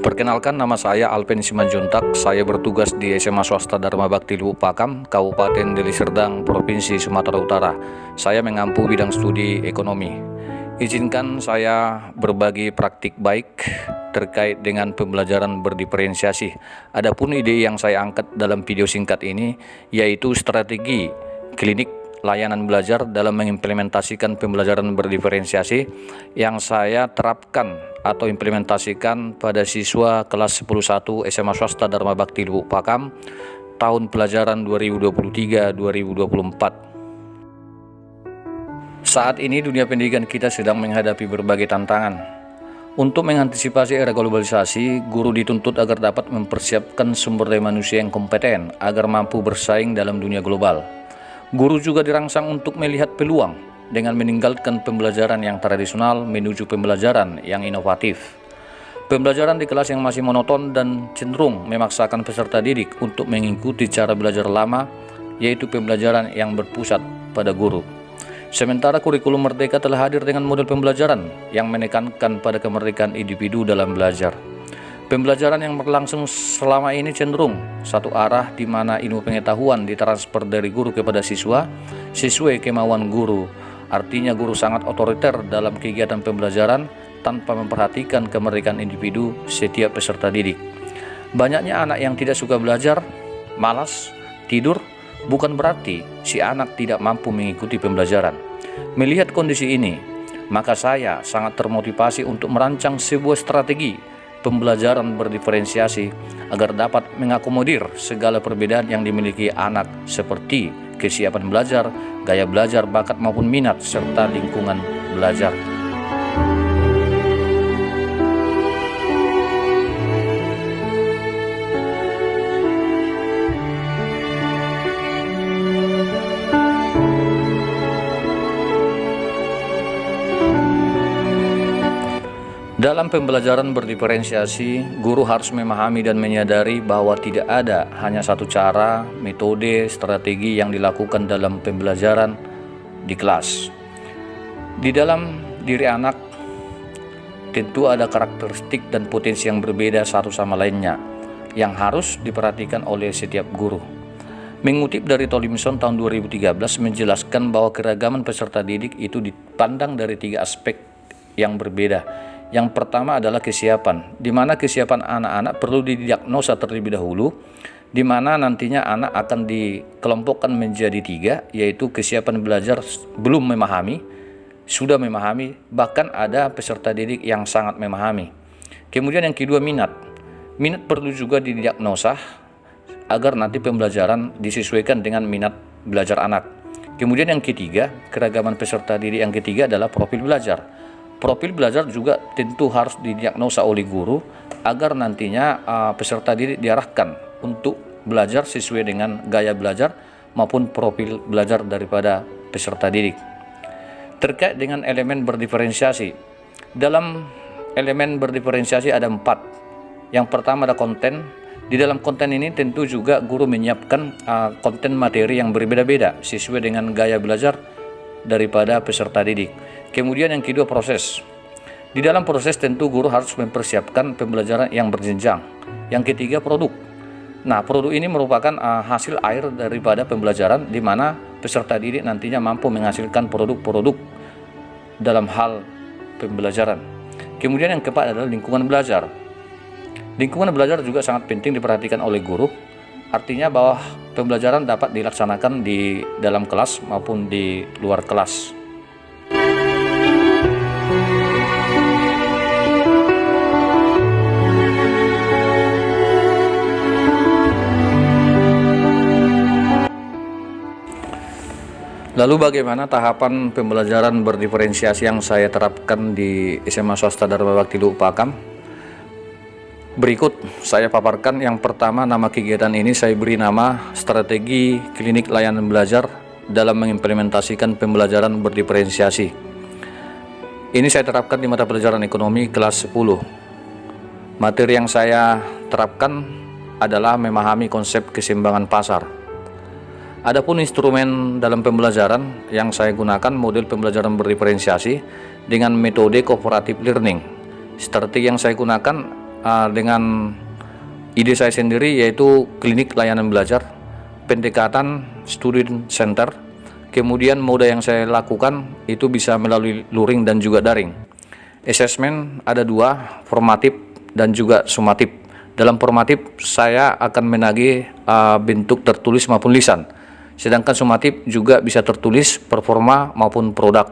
Perkenalkan, nama saya Alpen Simanjuntak. Saya bertugas di SMA Swasta Dharma Bakti Lubuk Pakam, Kabupaten Deli Serdang, Provinsi Sumatera Utara. Saya mengampu bidang studi ekonomi. Izinkan saya berbagi praktik baik terkait dengan pembelajaran berdiferensiasi. Adapun ide yang saya angkat dalam video singkat ini yaitu strategi klinik layanan belajar dalam mengimplementasikan pembelajaran berdiferensiasi yang saya terapkan atau implementasikan pada siswa kelas 10-1 SMA Swasta Dharma Bakti Lubuk Pakam tahun pelajaran 2023-2024. Saat ini dunia pendidikan kita sedang menghadapi berbagai tantangan. Untuk mengantisipasi era globalisasi, guru dituntut agar dapat mempersiapkan sumber daya manusia yang kompeten agar mampu bersaing dalam dunia global. Guru juga dirangsang untuk melihat peluang dengan meninggalkan pembelajaran yang tradisional menuju pembelajaran yang inovatif. Pembelajaran di kelas yang masih monoton dan cenderung memaksakan peserta didik untuk mengikuti cara belajar lama, yaitu pembelajaran yang berpusat pada guru. Sementara kurikulum Merdeka telah hadir dengan model pembelajaran yang menekankan pada kemerdekaan individu dalam belajar. Pembelajaran yang berlangsung selama ini cenderung satu arah, di mana ilmu pengetahuan ditransfer dari guru kepada siswa sesuai kemauan guru. Artinya guru sangat otoriter dalam kegiatan pembelajaran tanpa memperhatikan kemerdekaan individu setiap peserta didik. Banyaknya anak yang tidak suka belajar, malas, tidur, bukan berarti si anak tidak mampu mengikuti pembelajaran. Melihat kondisi ini, maka saya sangat termotivasi untuk merancang sebuah strategi pembelajaran berdiferensiasi agar dapat mengakomodir segala perbedaan yang dimiliki anak, seperti kesiapan belajar, gaya belajar, bakat maupun minat, serta lingkungan belajar. Dalam pembelajaran berdiferensiasi, guru harus memahami dan menyadari bahwa tidak ada hanya satu cara, metode, strategi yang dilakukan dalam pembelajaran di kelas. Di dalam diri anak tentu ada karakteristik dan potensi yang berbeda satu sama lainnya yang harus diperhatikan oleh setiap guru. Mengutip dari Tolimson tahun 2013 menjelaskan bahwa keragaman peserta didik itu dipandang dari 3 aspek yang berbeda. Yang pertama adalah kesiapan, di mana kesiapan anak-anak perlu didiagnosa terlebih dahulu, di mana nantinya anak akan dikelompokkan menjadi 3, yaitu kesiapan belajar belum memahami, sudah memahami, bahkan ada peserta didik yang sangat memahami. Kemudian yang kedua, minat. Minat perlu juga didiagnosa agar nanti pembelajaran disesuaikan dengan minat belajar anak. Kemudian yang ketiga, keragaman peserta didik yang ketiga adalah profil belajar. Profil belajar juga tentu harus didiagnosa oleh guru agar nantinya peserta didik diarahkan untuk belajar sesuai dengan gaya belajar maupun profil belajar daripada peserta didik. Terkait dengan elemen berdiferensiasi, dalam elemen berdiferensiasi ada 4. Yang pertama ada konten. Di dalam konten ini tentu juga guru menyiapkan konten materi yang berbeda-beda sesuai dengan gaya belajar daripada peserta didik. Kemudian yang kedua, proses. Di dalam proses tentu guru harus mempersiapkan pembelajaran yang berjenjang. Yang ketiga, produk. Nah, produk ini merupakan hasil akhir daripada pembelajaran, di mana peserta didik nantinya mampu menghasilkan produk-produk dalam hal pembelajaran. Kemudian yang keempat adalah lingkungan belajar. Lingkungan belajar juga sangat penting diperhatikan oleh guru. Artinya bahwa pembelajaran dapat dilaksanakan di dalam kelas maupun di luar kelas. Lalu bagaimana tahapan pembelajaran berdiferensiasi yang saya terapkan di SMA Swasta Dharma Bakti Lubuk Pakam? Berikut saya paparkan. Yang pertama, nama kegiatan ini saya beri nama strategi klinik layanan belajar dalam mengimplementasikan pembelajaran berdiferensiasi. Ini saya terapkan di mata pelajaran ekonomi kelas 10. Materi yang saya terapkan adalah memahami konsep keseimbangan pasar. Adapun instrumen dalam pembelajaran yang saya gunakan model pembelajaran berdiferensiasi dengan metode cooperative learning. Strategi yang saya gunakan dengan ide saya sendiri, yaitu klinik layanan belajar, pendekatan student center. Kemudian mode yang saya lakukan itu bisa melalui luring dan juga daring. Assessment ada dua, formatif dan juga sumatif. Dalam formatif saya akan menagih bentuk tertulis maupun lisan, sedangkan sumatif juga bisa tertulis performa maupun produk.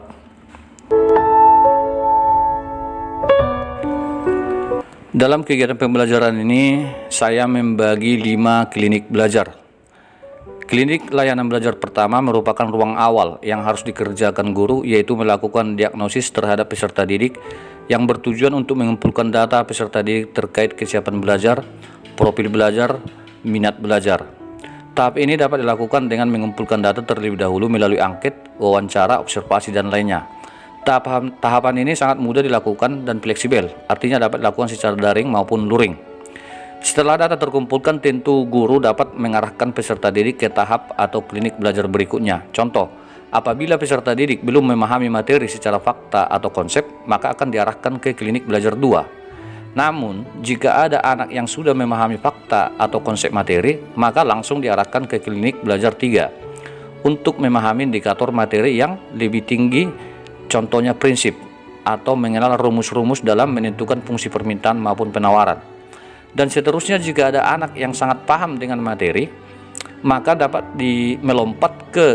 Dalam kegiatan pembelajaran ini saya membagi 5 klinik belajar. Klinik layanan belajar pertama merupakan ruang awal yang harus dikerjakan guru, yaitu melakukan diagnosis terhadap peserta didik yang bertujuan untuk mengumpulkan data peserta didik terkait kesiapan belajar, profil belajar, minat belajar. Tahap ini dapat dilakukan dengan mengumpulkan data terlebih dahulu melalui angket, wawancara, observasi, dan lainnya. Tahapan ini sangat mudah dilakukan dan fleksibel, artinya dapat dilakukan secara daring maupun luring. Setelah data terkumpulkan, tentu guru dapat mengarahkan peserta didik ke tahap atau klinik belajar berikutnya. Contoh, apabila peserta didik belum memahami materi secara fakta atau konsep, maka akan diarahkan ke klinik belajar 2. Namun, jika ada anak yang sudah memahami fakta atau konsep materi, maka langsung diarahkan ke klinik belajar 3 untuk memahami indikator materi yang lebih tinggi, contohnya prinsip, atau mengenal rumus-rumus dalam menentukan fungsi permintaan maupun penawaran. Dan seterusnya, jika ada anak yang sangat paham dengan materi, maka dapat melompat ke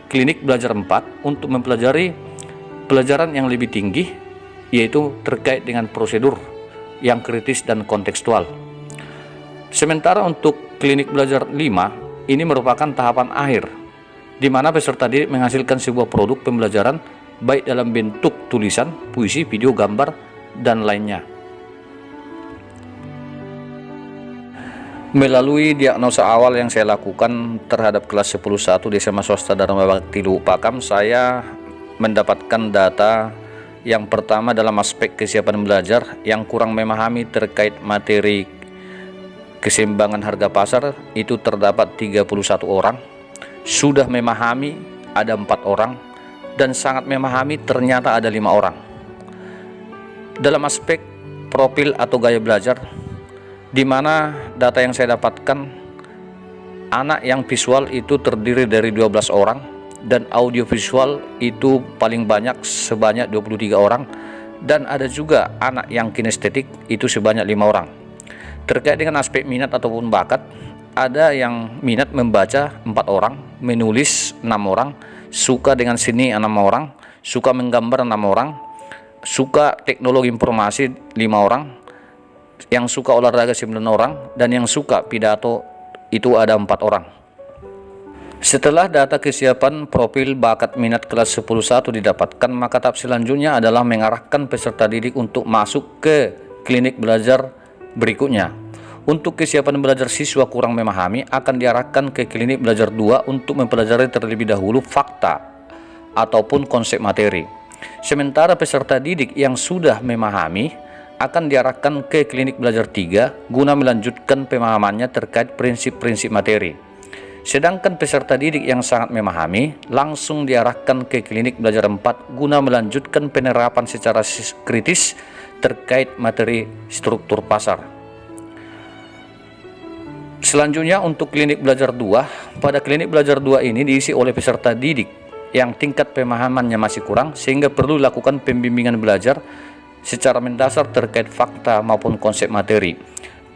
klinik belajar 4 untuk mempelajari pelajaran yang lebih tinggi, yaitu terkait dengan prosedur yang kritis dan kontekstual. Sementara untuk klinik belajar 5, ini merupakan tahapan akhir, di mana peserta didik menghasilkan sebuah produk pembelajaran baik dalam bentuk tulisan, puisi, video, gambar, dan lainnya. Melalui diagnosa awal yang saya lakukan terhadap kelas 10-1 di SMA swasta Dharma Bakti Lubuk Pakam, saya mendapatkan data yang pertama dalam aspek kesiapan belajar yang kurang memahami terkait materi keseimbangan harga pasar itu terdapat 31 orang, sudah memahami ada 4 orang, dan sangat memahami ternyata ada 5 orang. Dalam aspek profil atau gaya belajar, di mana data yang saya dapatkan, anak yang visual itu terdiri dari 12 orang dan audiovisual itu paling banyak sebanyak 23 orang, dan ada juga anak yang kinestetik itu sebanyak 5 orang. Terkait dengan aspek minat ataupun bakat, ada yang minat membaca 4 orang, menulis 6 orang, suka dengan seni 6 orang, suka menggambar 6 orang, suka teknologi informasi 5 orang, yang suka olahraga 9 orang, dan yang suka pidato itu ada 4 orang. Setelah data kesiapan profil bakat minat kelas 10-1 didapatkan, maka tahap selanjutnya adalah mengarahkan peserta didik untuk masuk ke klinik belajar berikutnya. Untuk kesiapan belajar siswa kurang memahami, akan diarahkan ke klinik belajar 2 untuk mempelajari terlebih dahulu fakta ataupun konsep materi. Sementara peserta didik yang sudah memahami akan diarahkan ke klinik belajar 3 guna melanjutkan pemahamannya terkait prinsip-prinsip materi. Sedangkan peserta didik yang sangat memahami langsung diarahkan ke klinik belajar 4 guna melanjutkan penerapan secara kritis terkait materi struktur pasar. Selanjutnya untuk klinik belajar 2, pada klinik belajar 2 ini diisi oleh peserta didik yang tingkat pemahamannya masih kurang sehingga perlu dilakukan pembimbingan belajar secara mendasar terkait fakta maupun konsep materi.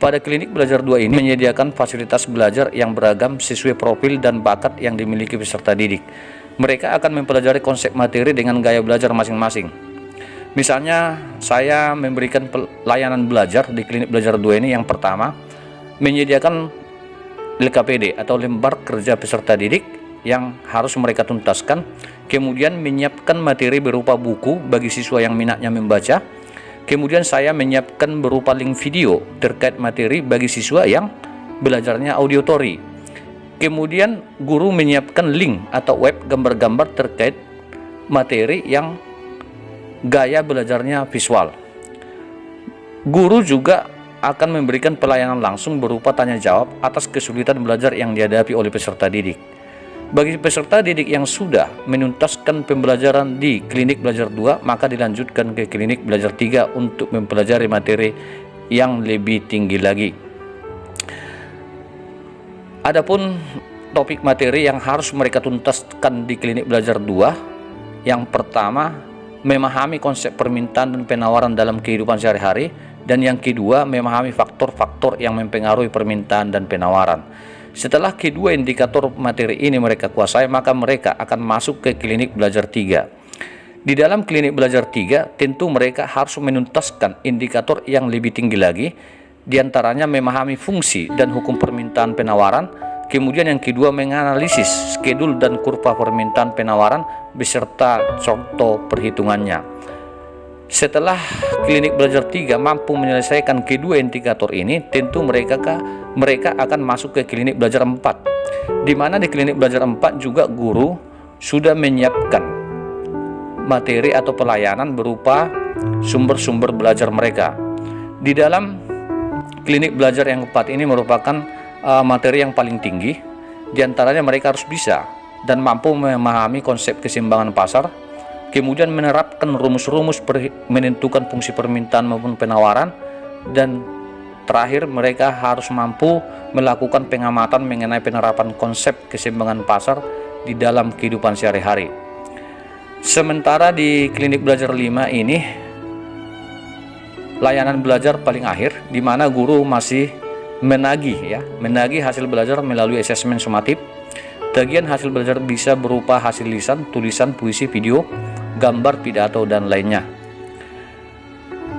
Pada klinik belajar 2 ini menyediakan fasilitas belajar yang beragam sesuai profil dan bakat yang dimiliki peserta didik. Mereka akan mempelajari konsep materi dengan gaya belajar masing-masing. Misalnya, saya memberikan pelayanan belajar di klinik belajar 2 ini. Yang pertama, menyediakan LKPD atau lembar kerja peserta didik yang harus mereka tuntaskan, kemudian menyiapkan materi berupa buku bagi siswa yang minatnya membaca. Kemudian saya menyiapkan berupa link video terkait materi bagi siswa yang belajarnya auditori. Kemudian guru menyiapkan link atau web gambar-gambar terkait materi yang gaya belajarnya visual. Guru juga akan memberikan pelayanan langsung berupa tanya jawab atas kesulitan belajar yang dihadapi oleh peserta didik. Bagi peserta didik yang sudah menuntaskan pembelajaran di klinik belajar 2, maka dilanjutkan ke klinik belajar 3 untuk mempelajari materi yang lebih tinggi lagi. Adapun topik materi yang harus mereka tuntaskan di klinik belajar 2, yang pertama memahami konsep permintaan dan penawaran dalam kehidupan sehari-hari, dan yang kedua memahami faktor-faktor yang mempengaruhi permintaan dan penawaran. Setelah kedua indikator materi ini mereka kuasai, maka mereka akan masuk ke klinik belajar 3. Di dalam klinik belajar 3 tentu mereka harus menuntaskan indikator yang lebih tinggi lagi, diantaranya memahami fungsi dan hukum permintaan penawaran. Kemudian yang kedua menganalisis skedul dan kurva permintaan penawaran beserta contoh perhitungannya. Setelah klinik belajar 3 mampu menyelesaikan kedua indikator ini, tentu mereka akan masuk ke klinik belajar 4, di mana di klinik belajar 4 juga guru sudah menyiapkan materi atau pelayanan berupa sumber-sumber belajar mereka. Di dalam klinik belajar yang keempat ini merupakan materi yang paling tinggi, diantaranya mereka harus bisa dan mampu memahami konsep keseimbangan pasar, kemudian menerapkan rumus-rumus menentukan fungsi permintaan maupun penawaran, dan terakhir mereka harus mampu melakukan pengamatan mengenai penerapan konsep keseimbangan pasar di dalam kehidupan sehari-hari. Sementara di klinik belajar 5 ini layanan belajar paling akhir, di mana guru masih menagih hasil belajar melalui asesmen sumatif. Tagihan hasil belajar bisa berupa hasil lisan, tulisan, puisi, video, gambar, pidato, dan lainnya.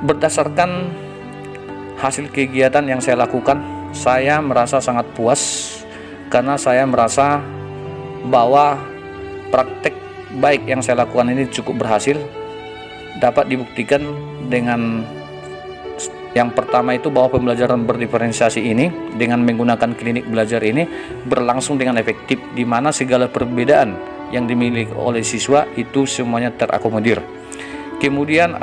Berdasarkan hasil kegiatan yang saya lakukan, saya merasa sangat puas karena saya merasa bahwa praktek baik yang saya lakukan ini cukup berhasil. Dapat dibuktikan dengan yang pertama itu bahwa pembelajaran berdiferensiasi ini dengan menggunakan klinik belajar ini berlangsung dengan efektif, di mana segala perbedaan yang dimiliki oleh siswa itu semuanya terakomodir. Kemudian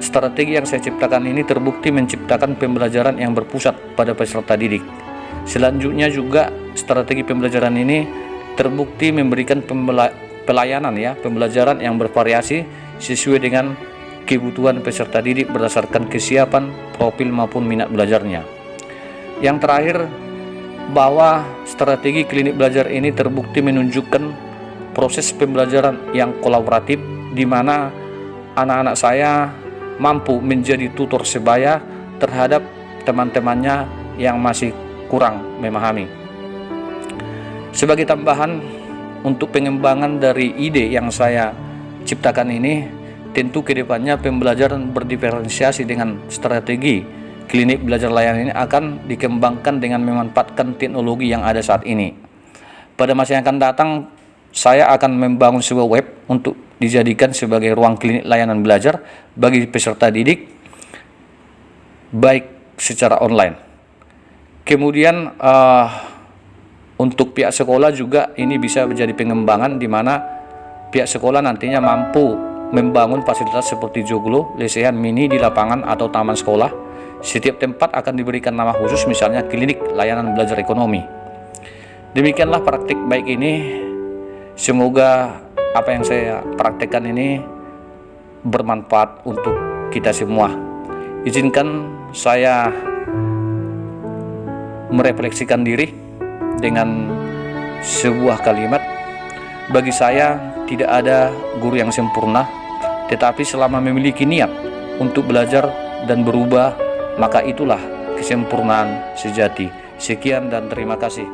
strategi yang saya ciptakan ini terbukti menciptakan pembelajaran yang berpusat pada peserta didik. Selanjutnya juga strategi pembelajaran ini terbukti memberikan pembelajaran yang bervariasi sesuai dengan kebutuhan peserta didik berdasarkan kesiapan, profil maupun minat belajarnya. Yang terakhir, bahwa strategi klinik belajar ini terbukti menunjukkan proses pembelajaran yang kolaboratif, di mana anak-anak saya mampu menjadi tutor sebaya terhadap teman-temannya yang masih kurang memahami. Sebagai tambahan untuk pengembangan dari ide yang saya ciptakan ini, tentu kedepannya pembelajaran berdiferensiasi dengan strategi klinik belajar layanan ini akan dikembangkan dengan memanfaatkan teknologi yang ada saat ini. Pada masa yang akan datang, saya akan membangun sebuah web untuk dijadikan sebagai ruang klinik layanan belajar bagi peserta didik, baik secara online. Kemudian untuk pihak sekolah juga ini bisa menjadi pengembangan, di mana pihak sekolah nantinya mampu membangun fasilitas seperti joglo, lesehan mini di lapangan atau taman sekolah. Setiap tempat akan diberikan nama khusus, misalnya klinik layanan belajar ekonomi. Demikianlah praktik baik ini. Semoga apa yang saya praktekkan ini bermanfaat untuk kita semua. Izinkan saya merefleksikan diri dengan sebuah kalimat. Bagi saya tidak ada guru yang sempurna, tetapi selama memiliki niat untuk belajar dan berubah, maka itulah kesempurnaan sejati. Sekian dan terima kasih.